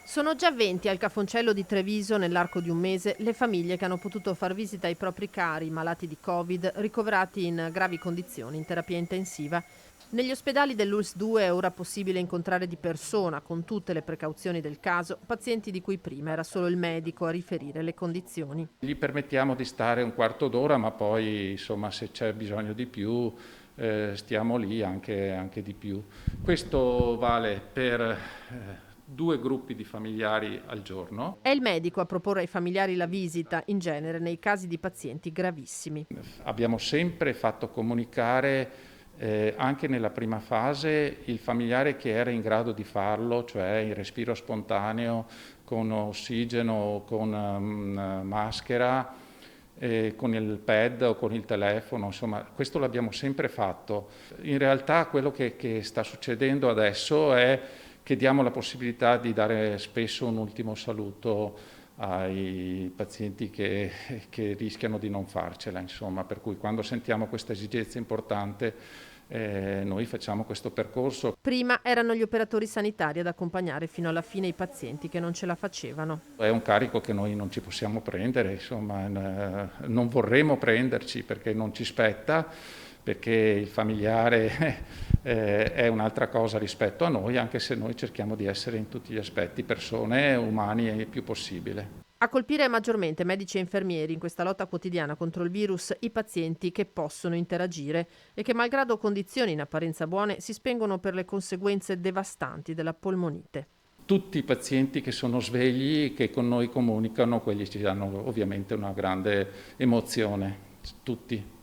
Sono già 20 al Cafoncello di Treviso nell'arco di un mese le famiglie che hanno potuto far visita ai propri cari malati di Covid ricoverati in gravi condizioni in terapia intensiva. Negli ospedali dell'ULSS 2 è ora possibile incontrare di persona, con tutte le precauzioni del caso, pazienti di cui prima era solo il medico a riferire le condizioni. Gli permettiamo di stare un quarto d'ora, ma poi insomma se c'è bisogno di più stiamo lì anche di più. Questo vale per 2 gruppi di familiari al giorno. È il medico a proporre ai familiari la visita, in genere nei casi di pazienti gravissimi. Abbiamo sempre fatto comunicare anche nella prima fase il familiare che era in grado di farlo, cioè il respiro spontaneo con ossigeno, con maschera, con il pad o con il telefono, insomma questo l'abbiamo sempre fatto. In realtà quello che sta succedendo adesso è che diamo la possibilità di dare spesso un ultimo saluto ai pazienti che rischiano di non farcela, insomma, per cui quando sentiamo questa esigenza importante noi facciamo questo percorso. Prima erano gli operatori sanitari ad accompagnare fino alla fine i pazienti che non ce la facevano. È un carico che noi non ci possiamo prendere, insomma, non vorremmo prenderci perché non ci spetta, perché il familiare è un'altra cosa rispetto a noi, anche se noi cerchiamo di essere in tutti gli aspetti persone umani il più possibile. A colpire maggiormente medici e infermieri in questa lotta quotidiana contro il virus i pazienti che possono interagire e che, malgrado condizioni in apparenza buone, si spengono per le conseguenze devastanti della polmonite. Tutti i pazienti che sono svegli, che con noi comunicano, quelli ci danno ovviamente una grande emozione, tutti.